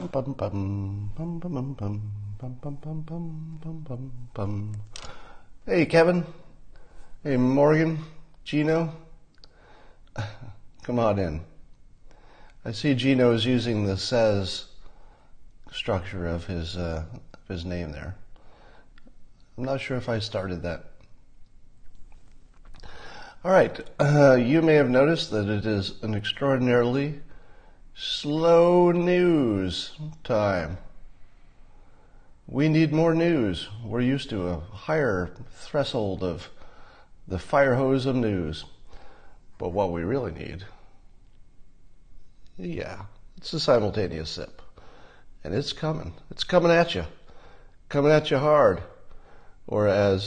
bum bum bum bum bum bum bum bum bum bum bum bum bum. Hey Kevin. Hey Morgan. Gino. Come on in. I see Gino is using the says structure of his name there. I'm not sure if I started that. All right. You may have noticed that it is an extraordinarily slow news time. We need more news. We're used to a higher threshold of the fire hose of news. But what we really need, it's a simultaneous sip. And it's coming. It's coming at you. Coming at you hard. Or as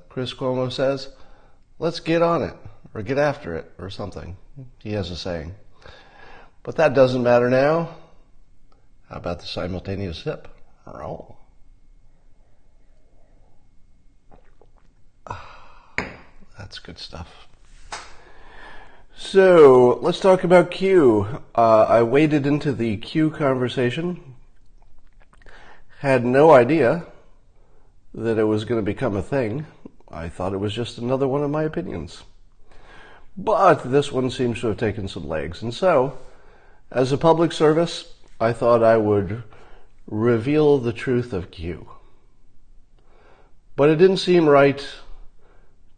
Chris Cuomo says, let's get on it, or get after it, or something. He has a saying. But that doesn't matter now. How about the simultaneous sip? Oh. That's good stuff. So, let's talk about Q. I waded into the Q conversation. Had no idea that it was going to become a thing. I thought it was just another one of my opinions. But this one seems to have taken some legs. And so, as a public service, I thought I would reveal the truth of Q. But it didn't seem right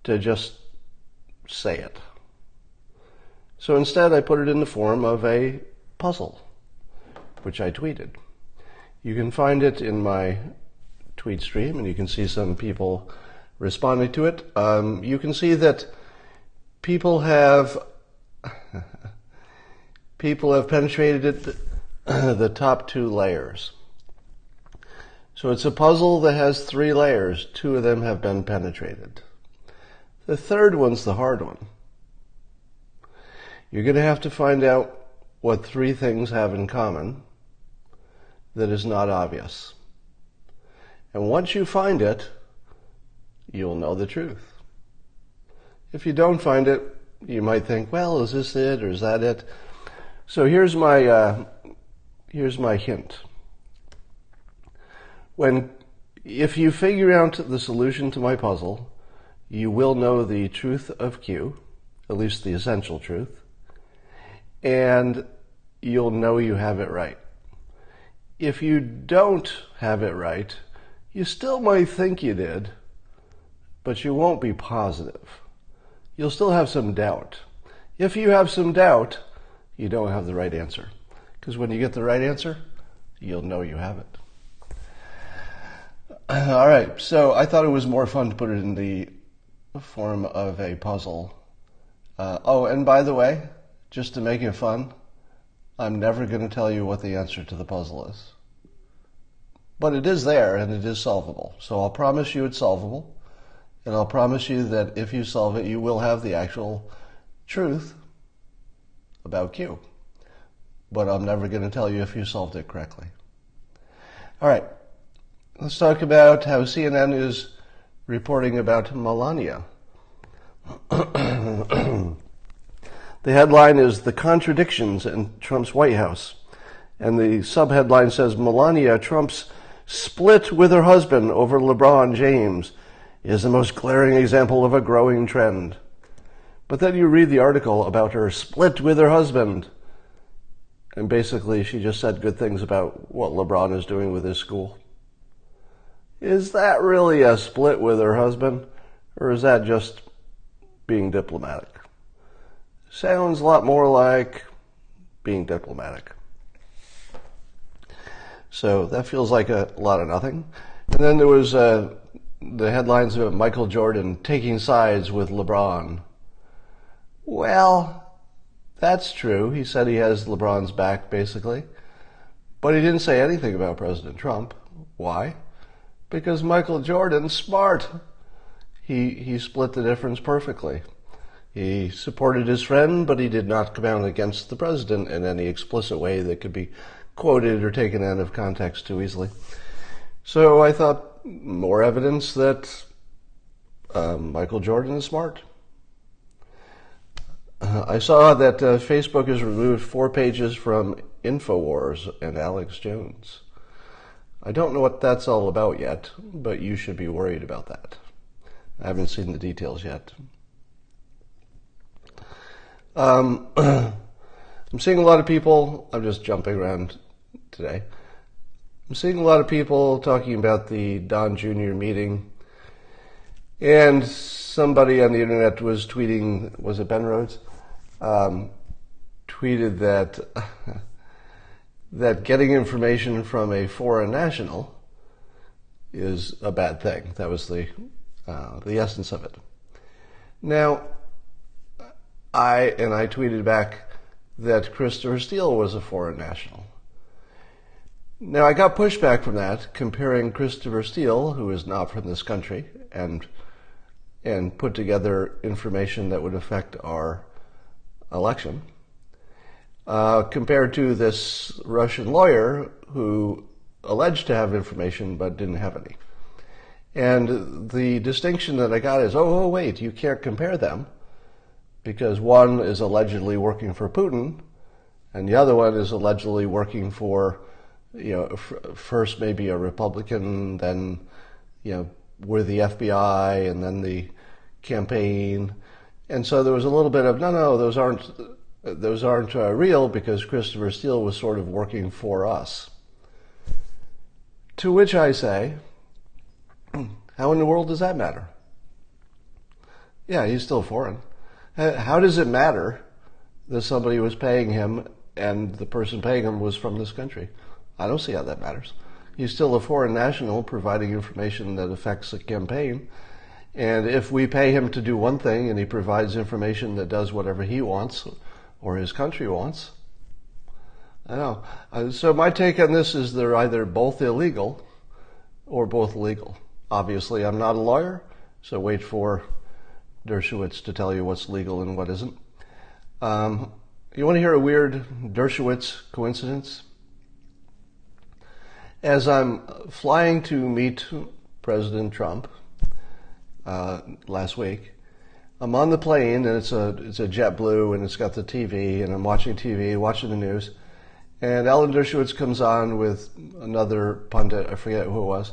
to just say it. So instead, I put it in the form of a puzzle, which I tweeted. You can find it in my tweet stream, and you can see some people responding to it. You can see that people have penetrated it, the top two layers. So it's a puzzle that has 3 layers. 2 of them have been penetrated. The third one's the hard one. You're going to have to find out what 3 things have in common that is not obvious. And once you find it, you'll know the truth. If you don't find it, you might think, well, is this it or is that it? So here's my hint. If you figure out the solution to my puzzle, you will know the truth of Q, at least the essential truth, and you'll know you have it right. If you don't have it right, you still might think you did, but you won't be positive. You'll still have some doubt. If you have some doubt, you don't have the right answer. Because when you get the right answer, you'll know you have it. All right, so I thought it was more fun to put it in the form of a puzzle. And by the way, just to make it fun, I'm never going to tell you what the answer to the puzzle is. But it is there, and it is solvable. So I'll promise you it's solvable, and I'll promise you that if you solve it, you will have the actual truth about Q. But I'm never going to tell you if you solved it correctly. All right, let's talk about how CNN is reporting about Melania. The headline is "The Contradictions in Trump's White House." And the subheadline says, "Melania Trump's split with her husband over LeBron James is the most glaring example of a growing trend." But then you read the article about her split with her husband. And basically she just said good things about what LeBron is doing with his school. Is that really a split with her husband? Or is that just being diplomatic? Sounds a lot more like being diplomatic. So that feels like a lot of nothing. And then there was the headlines about Michael Jordan taking sides with LeBron. Well, that's true. He said he has LeBron's back, basically. But he didn't say anything about President Trump. Why? Because Michael Jordan's smart. He split the difference perfectly. He supported his friend, but he did not come out against the president in any explicit way that could be quoted or taken out of context too easily. So I thought, more evidence that Michael Jordan is smart. I saw that Facebook has removed 4 pages from InfoWars and Alex Jones. I don't know what that's all about yet, but you should be worried about that. I haven't seen the details yet. I'm seeing a lot of people, I'm just jumping around today. I'm seeing a lot of people talking about the Don Jr. meeting, and somebody on the internet was tweeting, was it Ben Rhodes? Tweeted that that getting information from a foreign national is a bad thing. That was the essence of it. Now, I tweeted back that Christopher Steele was a foreign national. Now, I got pushback from that, comparing Christopher Steele, who is not from this country, and put together information that would affect our election, compared to this Russian lawyer who alleged to have information but didn't have any. And the distinction that I got is, oh wait, you can't compare them, because one is allegedly working for Putin, and the other one is allegedly working for, first maybe a Republican, then, with the FBI, and then the campaign. And so there was a little bit of, no, those aren't real, because Christopher Steele was sort of working for us. To which I say, how in the world does that matter? Yeah, he's still foreign. How does it matter that somebody was paying him and the person paying him was from this country? I don't see how that matters. He's still a foreign national providing information that affects a campaign. And if we pay him to do one thing and he provides information that does whatever he wants or his country wants, I know. So my take on this is they're either both illegal or both legal. Obviously, I'm not a lawyer, so wait for Dershowitz to tell you what's legal and what isn't. You want to hear a weird Dershowitz coincidence? As I'm flying to meet President Trump last week, I'm on the plane, and it's a JetBlue, and it's got the TV, and I'm watching TV, watching the news, and Alan Dershowitz comes on with another pundit, I forget who it was,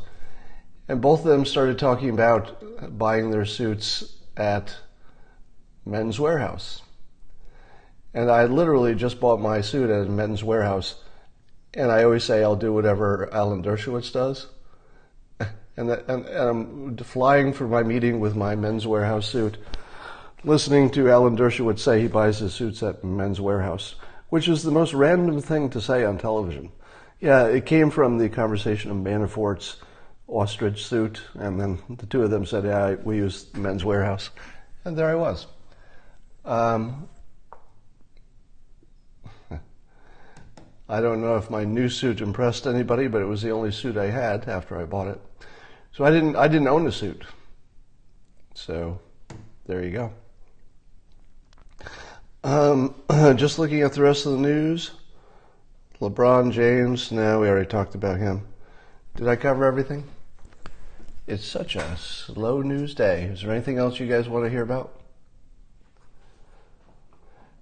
and both of them started talking about buying their suits at Men's Warehouse. And I literally just bought my suit at Men's Warehouse, and I always say I'll do whatever Alan Dershowitz does. And I'm flying for my meeting with my Men's Warehouse suit, listening to Alan Dershowitz say he buys his suits at Men's Warehouse, which is the most random thing to say on television. Yeah, it came from the conversation of Manafort's ostrich suit, and then the two of them said, yeah, we use Men's Warehouse. And there I was. I don't know if my new suit impressed anybody, but it was the only suit I had after I bought it. So I didn't own a suit. So there you go. Just looking at the rest of the news. LeBron James, no, we already talked about him. Did I cover everything? It's such a slow news day. Is there anything else you guys want to hear about?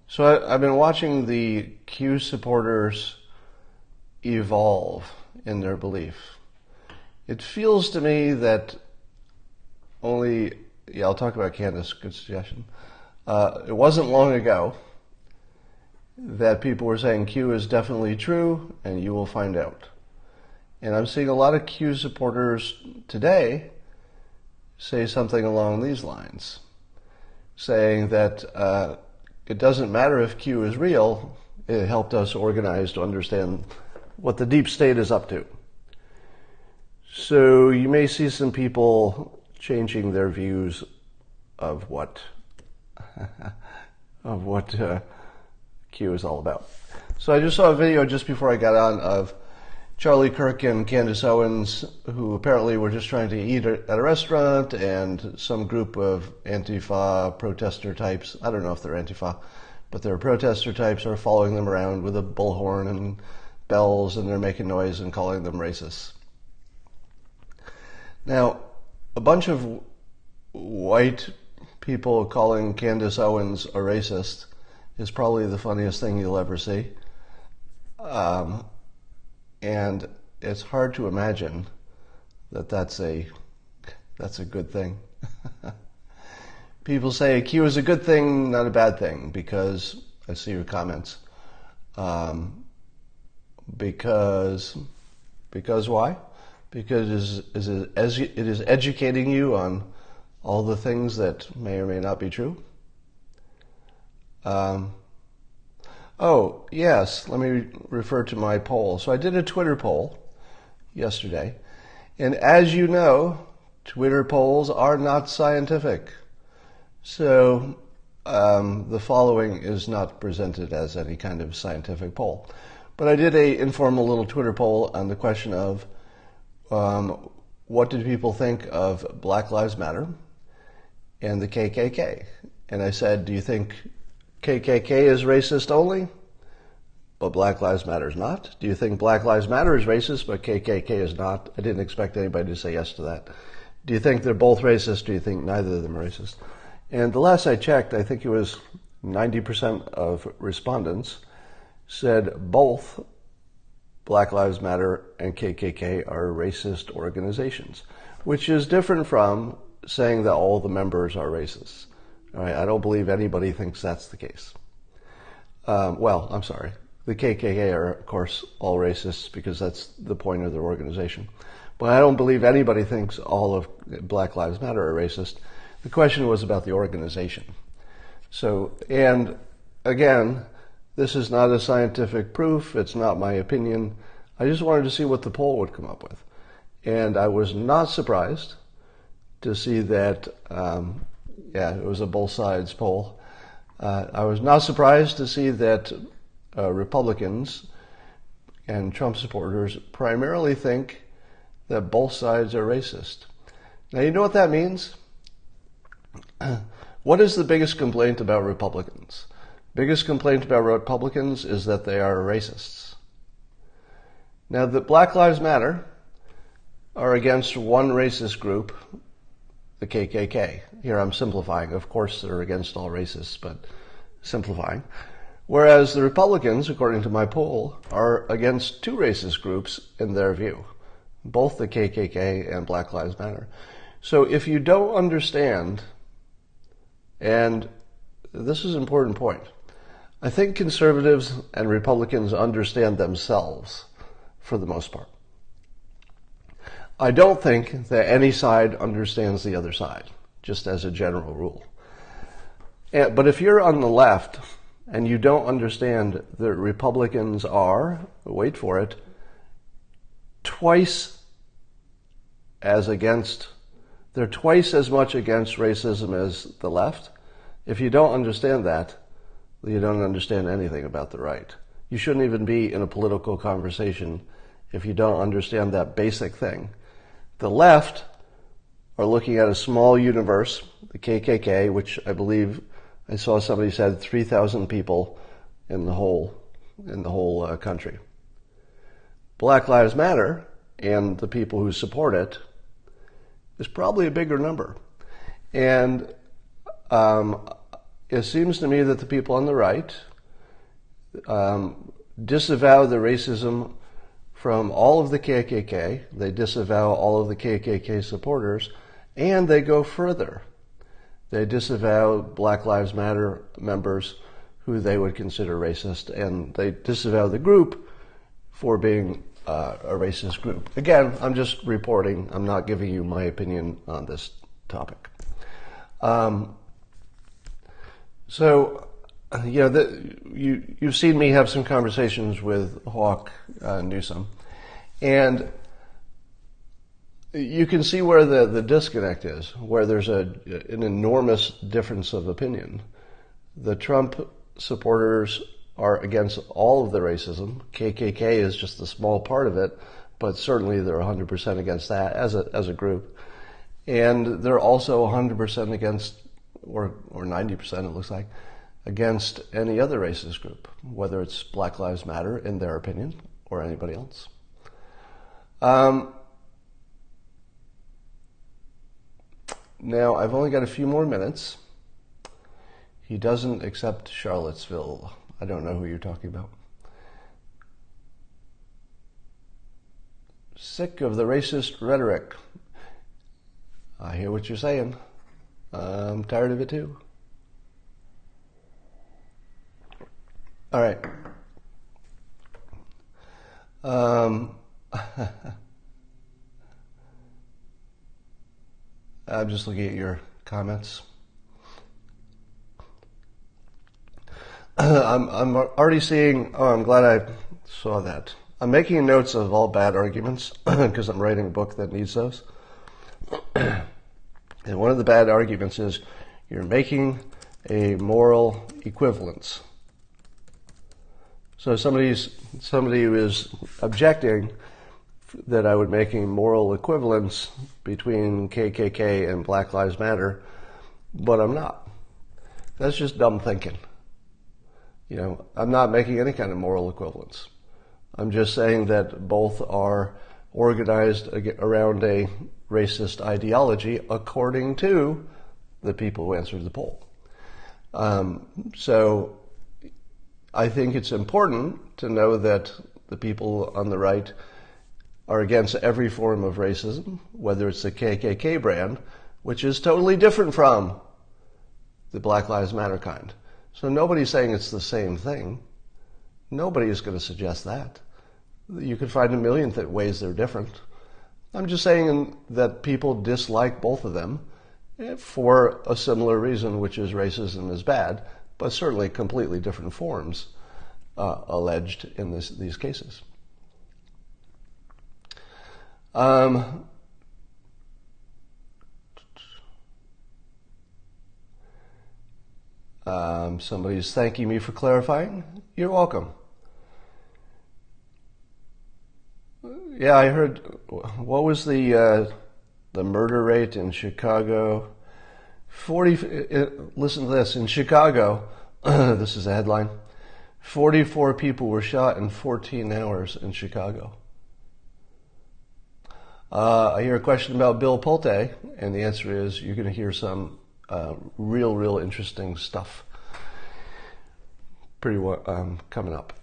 So I've been watching the Q supporters evolve in their belief. It feels to me that I'll talk about Candace, good suggestion. It wasn't long ago that people were saying Q is definitely true, and you will find out. And I'm seeing a lot of Q supporters today say something along these lines, saying that it doesn't matter if Q is real, it helped us organize to understand what the deep state is up to. So you may see some people changing their views of what Q is all about. So I just saw a video just before I got on of Charlie Kirk and Candace Owens, who apparently were just trying to eat at a restaurant, and some group of Antifa protester types, I don't know if they're Antifa, but they're protester types, are following them around with a bullhorn and bells, and they're making noise and calling them racists. Now, a bunch of white people calling Candace Owens a racist is probably the funniest thing you'll ever see. And it's hard to imagine that that's a good thing. People say a Q is a good thing, not a bad thing, because I see your comments. Because why? Because it is educating you on all the things that may or may not be true. Oh, yes, let me refer to my poll. So I did a Twitter poll yesterday, and as you know, Twitter polls are not scientific. So the following is not presented as any kind of scientific poll. But I did a informal little Twitter poll on the question of what did people think of Black Lives Matter and the KKK? And I said, do you think KKK is racist only, but Black Lives Matter is not? Do you think Black Lives Matter is racist, but KKK is not? I didn't expect anybody to say yes to that. Do you think they're both racist? Do you think neither of them are racist? And the last I checked, I think it was 90% of respondents said both Black Lives Matter and KKK are racist organizations, which is different from saying that all the members are racists. All right, I don't believe anybody thinks that's the case. Well, I'm sorry. The KKK are, of course, all racists because that's the point of their organization. But I don't believe anybody thinks all of Black Lives Matter are racist. The question was about the organization. So, and again, this is not a scientific proof. It's not my opinion. I just wanted to see what the poll would come up with. And I was not surprised to see that, it was a both sides poll. I was not surprised to see that Republicans and Trump supporters primarily think that both sides are racist. Now, you know what that means? What is the biggest complaint about Republicans? Biggest complaint about Republicans is that they are racists. Now, the Black Lives Matter are against one racist group, the KKK. Here I'm simplifying. Of course, they're against all racists, but simplifying. Whereas the Republicans, according to my poll, are against two racist groups in their view, both the KKK and Black Lives Matter. So if you don't understand, and this is an important point, I think conservatives and Republicans understand themselves for the most part. I don't think that any side understands the other side, just as a general rule. But if you're on the left and you don't understand that Republicans are, wait for it, they're twice as much against racism as the left. If you don't understand that, you don't understand anything about the right. You shouldn't even be in a political conversation if you don't understand that basic thing. The left are looking at a small universe, the KKK, which I believe I saw somebody said 3,000 people in the whole country. Black Lives Matter and the people who support it is probably a bigger number. And it seems to me that the people on the right disavow the racism from all of the KKK. They disavow all of the KKK supporters, and they go further. They disavow Black Lives Matter members who they would consider racist, and they disavow the group for being a racist group. Again, I'm just reporting. I'm not giving you my opinion on this topic. You've seen me have some conversations with Hawk Newsom, and you can see where the disconnect is, where there's an enormous difference of opinion. The Trump supporters are against all of the racism. KKK is just a small part of it, but certainly they're 100% against that as a group. And they're also 100% against, or 90% it looks like, against any other racist group, whether it's Black Lives Matter, in their opinion, or anybody else. Now, I've only got a few more minutes. He doesn't accept Charlottesville. I don't know who you're talking about. Sick of the racist rhetoric. I hear what you're saying. I'm tired of it too. All right. I'm just looking at your comments. I'm already seeing. Oh, I'm glad I saw that. I'm making notes of all bad arguments because I'm writing a book that needs those. And one of the bad arguments is you're making a moral equivalence. So somebody who is objecting that I would make a moral equivalence between KKK and Black Lives Matter, but I'm not. That's just dumb thinking. You know, I'm not making any kind of moral equivalence. I'm just saying that both are organized around a racist ideology according to the people who answered the poll. So I think it's important to know that the people on the right are against every form of racism, whether it's the KKK brand, which is totally different from the Black Lives Matter kind. So nobody's saying it's the same thing. Nobody is going to suggest that. You could find a million ways they're different. I'm just saying that people dislike both of them for a similar reason, which is racism is bad, but certainly completely different forms alleged in these cases. Somebody's thanking me for clarifying. You're welcome. Yeah, I heard. What was the murder rate in Chicago? 40. Listen to this. In Chicago, this is a headline. 44 people were shot in 14 hours in Chicago. I hear a question about Bill Pulte, and the answer is you're going to hear some real interesting stuff coming up.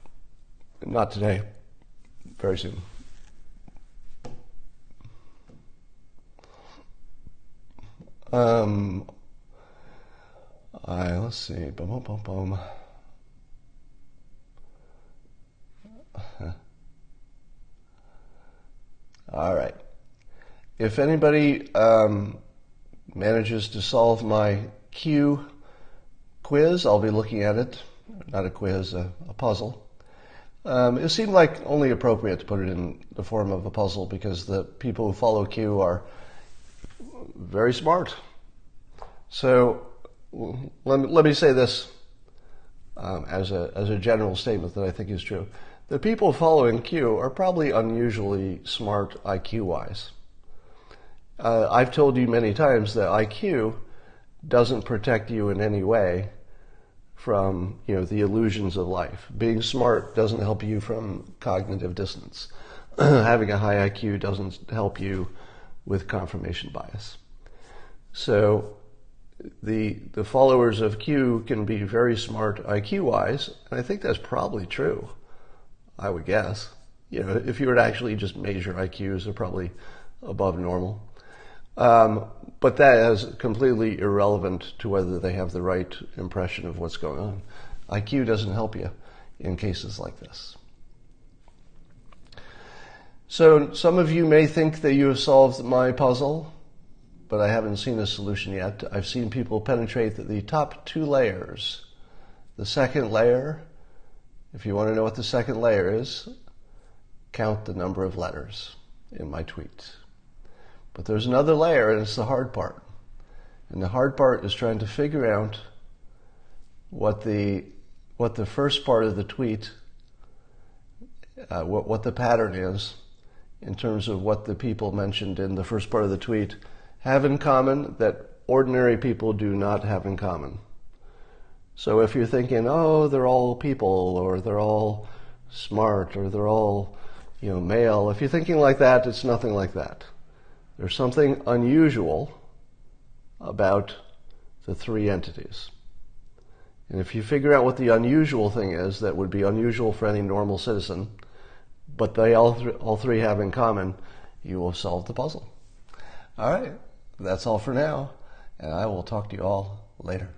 Not today, very soon. Let's see. Boom. All right. If anybody manages to solve my Q quiz, I'll be looking at it. Not a quiz, a puzzle. It seemed like only appropriate to put it in the form of a puzzle because the people who follow Q are very smart. So let me say this as a general statement that I think is true. The people following Q are probably unusually smart IQ-wise. I've told you many times that IQ doesn't protect you in any way from the illusions of life. Being smart doesn't help you from cognitive dissonance. Having a high IQ doesn't help you with confirmation bias. So the followers of Q can be very smart IQ-wise, and I think that's probably true. I would guess. If you were to actually just measure IQs, they're probably above normal. But that is completely irrelevant to whether they have the right impression of what's going on. IQ doesn't help you in cases like this. So some of you may think that you have solved my puzzle, but I haven't seen a solution yet. I've seen people penetrate the top 2 layers. The second layer, if you want to know what the second layer is, count the number of letters in my tweet. But there's another layer, and it's the hard part. And the hard part is trying to figure out what the first part of the tweet, what the pattern is in terms of what the people mentioned in the first part of the tweet have in common that ordinary people do not have in common. So if you're thinking, oh, they're all people, or they're all smart, or they're all, male, if you're thinking like that, it's nothing like that. There's something unusual about the 3 entities. And if you figure out what the unusual thing is that would be unusual for any normal citizen, but they all three have in common, you will solve the puzzle. All right, that's all for now, and I will talk to you all later.